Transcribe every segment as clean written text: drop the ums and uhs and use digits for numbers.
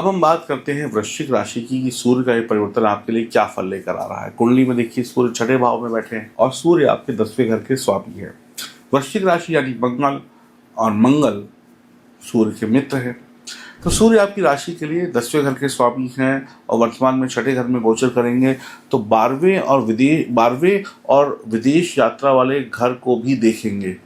अब हम बात करते हैं वृश्चिक राशि की कि सूर्य का ये परिवर्तन आपके लिए क्या फल लेकर आ रहा है। कुंडली में देखिए सूर्य छठे भाव में बैठे हैं और सूर्य आपके 10वें घर के स्वामी है। वृश्चिक राशि यानी मंगल, और मंगल सूर्य के मित्र है। तो सूर्य आपकी राशि के लिए 10वें घर के स्वामी हैं और वर्तमान में छठे घर में गोचर करेंगे। तो 12वें और विदेश यात्रा वाले घर को भी देखेंगे।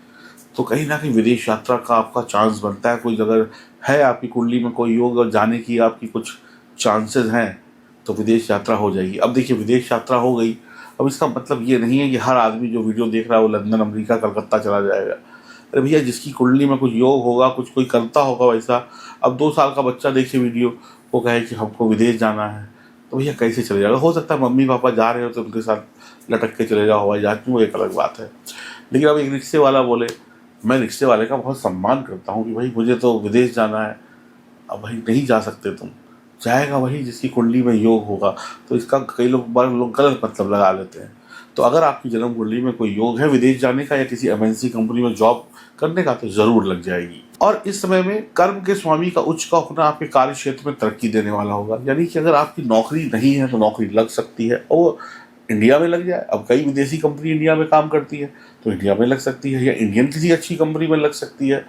तो कहीं ना कहीं विदेश यात्रा का आपका चांस बनता है। कोई अगर है आपकी कुंडली में कोई योग और जाने की आपकी कुछ चांसेस हैं तो विदेश यात्रा हो जाएगी। अब देखिए विदेश यात्रा हो गई, अब इसका मतलब ये नहीं है कि हर आदमी जो वीडियो देख रहा है वो लंदन, अमेरिका, कलकत्ता चला जाएगा। अरे भैया, जिसकी कुंडली में कुछ योग होगा, कुछ कोई करता होगा वैसा, अब 2 साल का बच्चा देखे वीडियो, वो कहे कि हमको विदेश जाना है, तो भैया कैसे चले जाएगा। हो सकता है मम्मी पापा जा रहे हो तो उनके साथ लटक के चले जाओ हवाई जहाज में, वो एक अलग बात है। लेकिन अब एक रिक्शे वाला बोले, मैं रिक्शे वाले का बहुत सम्मान करता हूँ कि भाई मुझे तो विदेश जाना है। अब भाई नहीं जा सकते तुम, जाएगा वही जिसकी कुंडली में योग होगा। तो इसका कई लोग गलत मतलब लगा लेते हैं। तो अगर आपकी जन्म कुंडली में कोई योग है विदेश जाने का या किसी एमएनसी कंपनी में जॉब करने का, तो जरूर लग जाएगी। और इस समय में कर्म के स्वामी का उच्च का होना आपके कार्य क्षेत्र में तरक्की देने वाला होगा। यानी कि अगर आपकी नौकरी नहीं है तो नौकरी लग सकती है, और इंडिया में लग जाए। अब कई विदेशी कंपनी इंडिया में काम करती है तो इंडिया में लग सकती है, या इंडियन किसी अच्छी कंपनी में लग सकती है।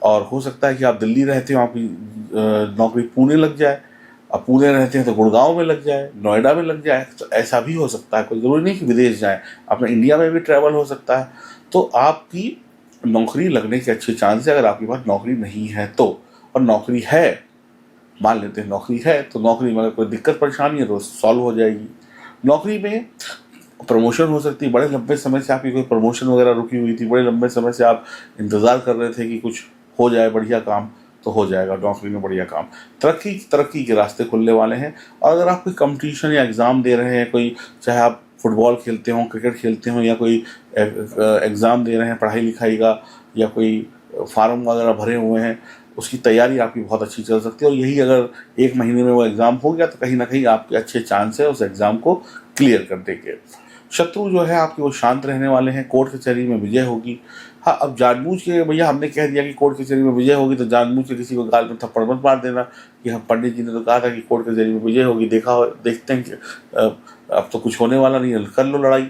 और हो सकता है कि आप दिल्ली रहते हो, आपकी नौकरी पुणे लग जाए। अब पुणे रहते हैं तो गुड़गांव में लग जाए, नोएडा में लग जाए। तो ऐसा भी हो सकता है, कोई ज़रूरी नहीं कि विदेश जाए, अपने इंडिया में भी ट्रैवल हो सकता है। तो आपकी नौकरी लगने के अच्छे चांस है अगर आपके पास नौकरी नहीं है तो। और नौकरी है, मान लेते हैं नौकरी है, तो नौकरी में अगर कोई दिक्कत परेशानी है तो सॉल्व हो जाएगी। नौकरी में प्रमोशन हो सकती है। बड़े लंबे समय से आपकी कोई प्रमोशन वगैरह रुकी हुई थी, बड़े लंबे समय से आप इंतज़ार कर रहे थे कि कुछ हो जाए बढ़िया काम, तो हो जाएगा नौकरी में बढ़िया काम। तरक्की के रास्ते खुलने वाले हैं। और अगर आप कोई कंपटीशन या एग्ज़ाम दे रहे हैं, कोई चाहे आप फुटबॉल खेलते हो, क्रिकेट खेलते हो, या कोई एग्ज़ाम दे रहे हैं पढ़ाई लिखाई का, या कोई फार्म वगैरह भरे हुए हैं, उसकी तैयारी आपकी बहुत अच्छी चल सकती है। और यही अगर 1 महीने में वो एग्ज़ाम हो गया तो कहीं ना कहीं आपके अच्छे चांस है उस एग्ज़ाम को क्लियर करने के। शत्रु जो है आपके वो शांत रहने वाले हैं। कोर्ट कचहरी में विजय होगी। हाँ, अब जानबूझ के भैया हमने कह दिया कि कोर्ट कचहरी में विजय होगी तो जानबूझ के किसी को गाल में थप्पड़ मत मार देना कि हम पंडित जी ने तो कहा था कि कोर्ट कचहरी में विजय होगी, देखते हैं कि अब तो कुछ होने वाला नहीं है, कर लो लड़ाई।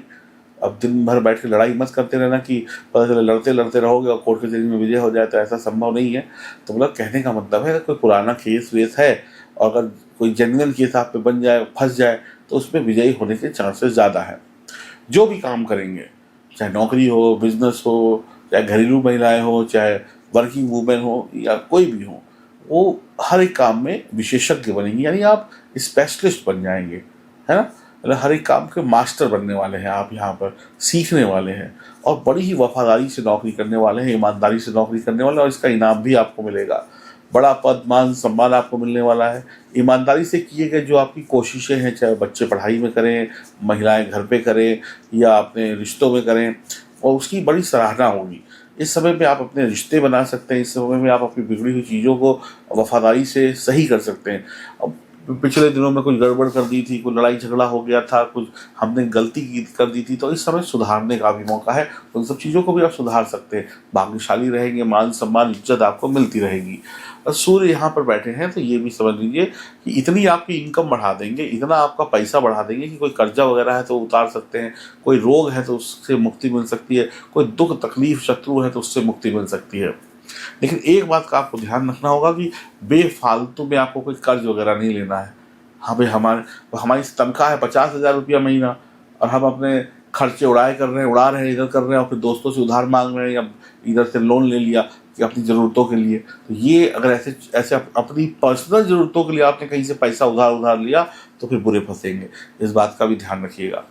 अब दिन भर बैठ के लड़ाई मत करते रहना कि पता चले लड़ते लड़ते रहोगे और कोर्ट कचहरी में विजय हो जाए, तो ऐसा संभव नहीं है। तो मतलब कहने का मतलब है अगर कोई पुराना केस वेस है और अगर कोई जेन्युइन केस आप पे बन जाए, फंस जाए, तो उसमें विजयी होने के चांसेस ज़्यादा है। जो भी काम करेंगे, चाहे नौकरी हो, बिजनेस हो, चाहे घरेलू महिलाएं हो, चाहे वर्किंग वूमेन हो, या कोई भी हो, वो हर एक काम में विशेषज्ञ बनेंगे। यानी आप स्पेशलिस्ट बन जाएंगे, है ना। मतलब हर एक काम के मास्टर बनने वाले हैं आप, यहाँ पर सीखने वाले हैं और बड़ी ही वफादारी से नौकरी करने वाले हैं, ईमानदारी से नौकरी करने वाले हैं। और इसका इनाम भी आपको मिलेगा, बड़ा पद मान सम्मान आपको मिलने वाला है। ईमानदारी से किए गए जो आपकी कोशिशें हैं, चाहे बच्चे पढ़ाई में करें, महिलाएं घर पे करें, या अपने रिश्तों में करें, और उसकी बड़ी सराहना होगी। इस समय में आप अपने रिश्ते बना सकते हैं, इस समय में आप अपनी बिगड़ी हुई चीज़ों को वफादारी से सही कर सकते हैं। अब पिछले दिनों में कुछ गड़बड़ कर दी थी, कोई लड़ाई झगड़ा हो गया था, कुछ हमने गलती कर दी थी, तो इस समय सुधारने का भी मौका है। उन सब चीज़ों को भी आप सुधार सकते हैं, भाग्यशाली रहेंगे, मान सम्मान इज्जत आपको मिलती रहेगी। और सूर्य यहाँ पर बैठे हैं तो ये भी समझ लीजिए कि इतनी आपकी इनकम बढ़ा देंगे, इतना आपका पैसा बढ़ा देंगे कि कोई कर्जा वगैरह है तो उतार सकते हैं, कोई रोग है तो उससे मुक्ति मिल सकती है, कोई दुख तकलीफ शत्रु है तो उससे मुक्ति मिल सकती है। लेकिन एक बात का आपको ध्यान रखना होगा कि बेफालतू में आपको कोई कर्ज वगैरह नहीं लेना है। हाँ भाई, हमारी तनख्वाह है 50,000 रुपया महीना और हम अपने खर्चे उड़ा रहे हैं, इधर कर रहे हैं, और फिर दोस्तों से उधार मांग रहे हैं, या इधर से लोन ले लिया कि अपनी ज़रूरतों के लिए। तो ये अगर ऐसे अपनी पर्सनल ज़रूरतों के लिए आपने कहीं से पैसा उधार लिया तो फिर बुरे फंसेंगे। इस बात का भी ध्यान रखिएगा।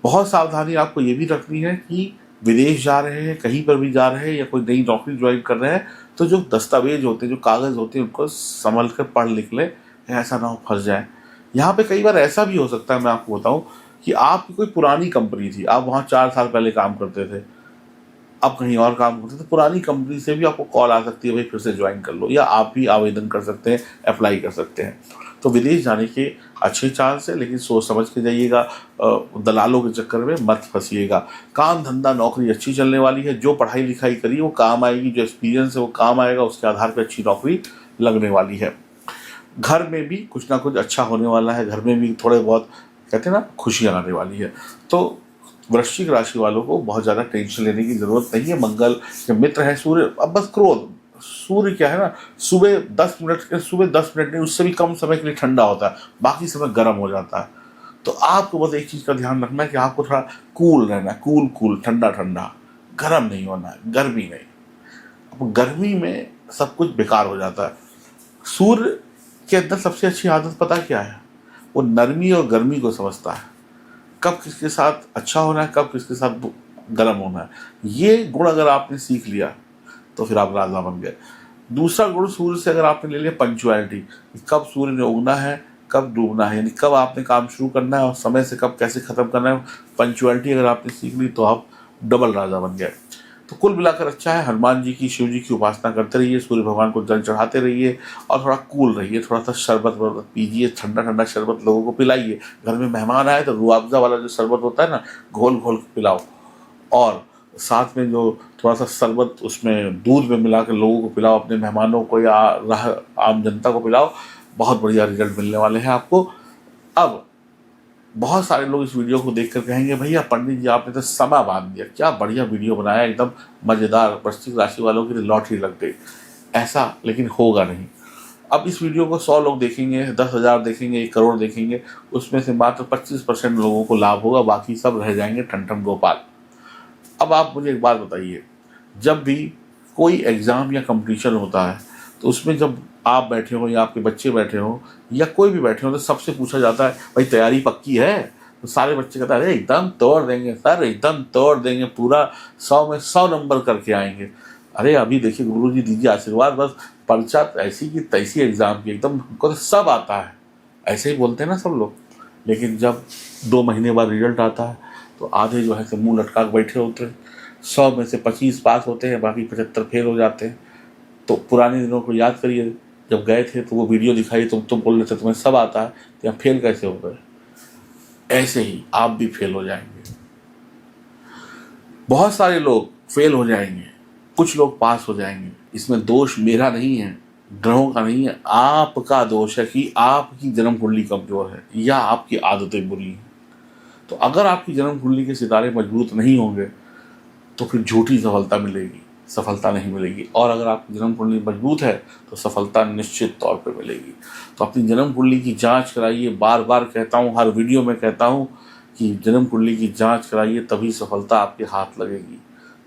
बहुत सावधानी आपको ये भी रखनी है कि विदेश जा रहे हैं, कहीं पर भी जा रहे हैं, या कोई नई नौकरी ज्वाइन कर रहे हैं, तो जो दस्तावेज होते हैं, जो कागज़ होते हैं, उनको संभल कर पढ़ लिख लें, ऐसा ना हो फंस जाए। यहाँ पे कई बार ऐसा भी हो सकता है, मैं आपको बताऊँ, कि आपकी कोई पुरानी कंपनी थी, आप वहाँ 4 साल पहले काम करते थे, अब कहीं और काम करते थे, पुरानी कंपनी से भी आपको कॉल आ सकती है, भाई फिर से ज्वाइन कर लो, या आप भी आवेदन कर सकते हैं, अप्लाई कर सकते हैं। तो विदेश जाने के अच्छे चांस है, लेकिन सोच समझ के जाइएगा, दलालों के चक्कर में मत फंसिएगा। काम धंधा नौकरी अच्छी चलने वाली है, जो पढ़ाई लिखाई करी वो काम आएगी, जो एक्सपीरियंस है वो काम आएगा, उसके आधार पर अच्छी नौकरी लगने वाली है। घर में भी कुछ ना कुछ अच्छा होने वाला है, घर में भी थोड़े बहुत कहते हैं ना खुशियाँ आने वाली है। तो वृश्चिक राशि वालों को बहुत ज़्यादा टेंशन लेने की ज़रूरत नहीं है। मंगल के मित्र है सूर्य, अब बस क्रोध, सूर्य क्या है ना, सुबह 10 मिनट नहीं, उससे भी कम समय के लिए ठंडा होता है, बाकी समय गर्म हो जाता है। तो आपको बस एक चीज़ का ध्यान रखना है कि आपको थोड़ा कूल रहना है, कूल कूल, ठंडा ठंडा, गर्म नहीं होना है, गर्मी नहीं। अब गर्मी में सब कुछ बेकार हो जाता है। सूर्य के अंदर सबसे अच्छी आदत पता क्या है, वो नरमी और गर्मी को समझता है, कब किसके साथ अच्छा होना है, कब किसके साथ गर्म होना है। ये गुण अगर आपने सीख लिया तो फिर आप राजा बन गए। दूसरा गुण सूर्य से अगर आपने ले लिया पंक्चुअलिटी, कब सूर्य ने उगना है, कब डूबना है, यानी कब आपने काम शुरू करना है और समय से कब कैसे खत्म करना है, पंक्चुअलिटी अगर आपने सीख ली तो आप डबल राजा बन गए। तो कुल मिलाकर अच्छा है, हनुमान जी की, शिव जी की उपासना करते रहिए, सूर्य भगवान को जल चढ़ाते रहिए और थोड़ा कूल रहिए, थोड़ा सा शरबत वरबत पीजिए, ठंडा ठंडा शरबत लोगों को पिलाइए। घर में मेहमान आए तो रुआवजा वाला जो शरबत होता है ना, घोल घोल के पिलाओ, और साथ में जो थोड़ा सा शरबत उसमें दूध में मिला के लोगों को पिलाओ, अपने मेहमानों को या आम जनता को पिलाओ, बहुत बढ़िया रिजल्ट मिलने वाले हैं आपको। अब बहुत सारे लोग इस वीडियो को देखकर कहेंगे भैया पंडित जी आपने तो समय बांध दिया, क्या बढ़िया वीडियो बनाया, एकदम मज़ेदार, वृश्चिक राशि वालों की लॉटरी लग गई। ऐसा लेकिन होगा नहीं। अब इस वीडियो को 100 लोग देखेंगे, 10,000 देखेंगे, 1 करोड़ देखेंगे, उसमें से मात्र 25% लोगों को लाभ होगा, बाकी सब रह जाएंगे ठन गोपाल। अब आप मुझे एक बात बताइए, जब भी कोई एग्ज़ाम या कंपटीशन होता है तो उसमें जब आप बैठे हो या आपके बच्चे बैठे हो या कोई भी बैठे हो तो सबसे पूछा जाता है भाई तैयारी पक्की है, तो सारे बच्चे कहते हैं अरे एकदम तोड़ देंगे सर, एकदम तोड़ देंगे, पूरा 100 में 100 नंबर करके आएंगे। अरे अभी देखिए गुरु जी दीजिए आशीर्वाद, बस पर्चा ऐसी की तैसी एग्ज़ाम की, एकदम हमको तो सब आता है, ऐसे ही बोलते हैं ना सब लोग। लेकिन जब 2 महीने बाद रिजल्ट आता है तो आधे जो है कि मुंह लटका के बैठे होते हैं, 100 में से 25 पास होते हैं, बाकी 75 फेल हो जाते हैं। तो पुराने दिनों को याद करिए, जब गए थे तो वो वीडियो दिखाई, तुम बोल रहे थे तुम्हें सब आता है, तो यहाँ फेल कैसे हो गए। ऐसे ही आप भी फेल हो जाएंगे, बहुत सारे लोग फेल हो जाएंगे, कुछ लोग पास हो जाएंगे। इसमें दोष मेरा नहीं है, ग्रहों का नहीं है, आपका दोष है कि आपकी जन्म कुंडली कमजोर है या आपकी आदतें बुरी हैं। तो अगर आपकी जन्म कुंडली के सितारे मजबूत नहीं होंगे तो फिर झूठी सफलता मिलेगी, सफलता नहीं मिलेगी। और अगर आपकी जन्म कुंडली मजबूत है तो सफलता निश्चित तौर पर मिलेगी। तो अपनी जन्म कुंडली की जांच कराइए, बार बार कहता हूँ, हर वीडियो में कहता हूँ कि जन्म कुंडली की जांच कराइए, तभी सफलता आपके हाथ लगेगी।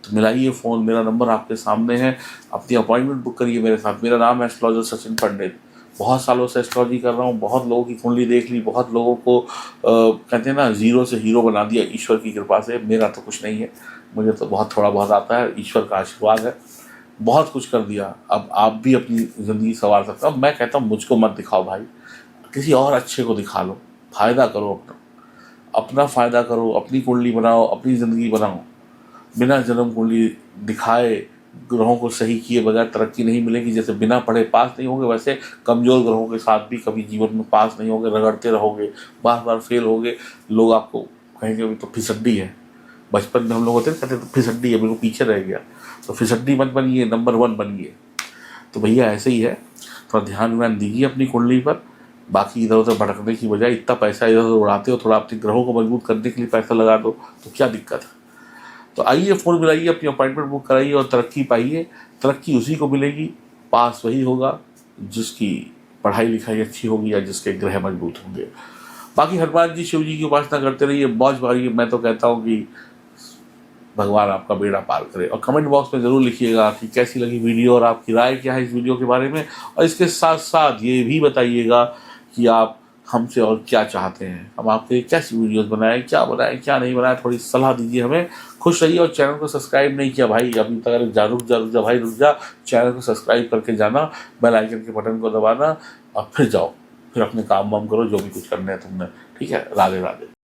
तो मिलाइए फ़ोन, मेरा नंबर आपके सामने है, अपनी अपॉइंटमेंट बुक करिए मेरे साथ। मेरा नाम है एस्ट्रोलॉजर सचिन पंडित, बहुत सालों से एस्ट्रोलॉजी कर रहा हूँ, बहुत लोगों की कुंडली देख ली, बहुत लोगों को कहते हैं ना जीरो से हीरो बना दिया ईश्वर की कृपा से। मेरा तो कुछ नहीं है, मुझे तो बहुत थोड़ा बहुत आता है, ईश्वर का आशीर्वाद है, बहुत कुछ कर दिया। अब आप भी अपनी ज़िंदगी संवार सकते हो। मैं कहता हूँ मुझको मत दिखाओ भाई, किसी और अच्छे को दिखा लो, फ़ायदा करो अपना फ़ायदा करो, अपनी कुंडली बनाओ, अपनी ज़िंदगी बनाओ। बिना जन्म कुंडली दिखाए, ग्रहों को सही किए बगैर तरक्की नहीं मिलेगी। जैसे बिना पढ़े पास नहीं होंगे, वैसे कमज़ोर ग्रहों के साथ भी कभी जीवन में पास नहीं होंगे, रगड़ते रहोगे, बार बार फेल होगे। लोग आपको कहेंगे अभी तो फिसड्डी है। बचपन में हम लोग होते हैं कहते तो फिसड्डी है, बिल्कुल पीछे रह गया। तो फिसड्डी मत बनिए, नंबर 1 बनिए। तो भैया ऐसे ही है, थोड़ा ध्यान दीजिए अपनी कुंडली पर। बाकी इधर उधर भटकने की बजाय इतना पैसा इधर उधर उड़ाते हो, थोड़ा अपने ग्रहों को मजबूत करने के लिए पैसा लगा दो, तो क्या दिक्कत है। तो आइए फ़ोन मिलाइए, अपनी अपॉइंटमेंट बुक कराइए और तरक्की पाइए। तरक्की उसी को मिलेगी, पास वही होगा जिसकी पढ़ाई लिखाई अच्छी होगी या जिसके ग्रह मजबूत होंगे। बाकी हनुमान जी शिव जी की उपासना करते रहिए, मौज मारिए। मैं तो कहता हूँ कि भगवान आपका बेड़ा पार करे। और कमेंट बॉक्स में ज़रूर लिखिएगा कि कैसी लगी वीडियो और आपकी राय क्या है इस वीडियो के बारे में। और इसके साथ साथ ये भी बताइएगा कि आप हमसे और क्या चाहते हैं, हम आपके लिए कैसी वीडियोस बनाएं, क्या नहीं बनाएं, थोड़ी सलाह दीजिए हमें। खुश रहिए। और चैनल को सब्सक्राइब नहीं किया भाई अभी तक, अगर रुक जा, चैनल को सब्सक्राइब करके जाना, बेल आइकन के बटन को दबाना और फिर जाओ, फिर अपने काम वाम करो, जो भी कुछ करना है तुमने। ठीक है, राधे राधे।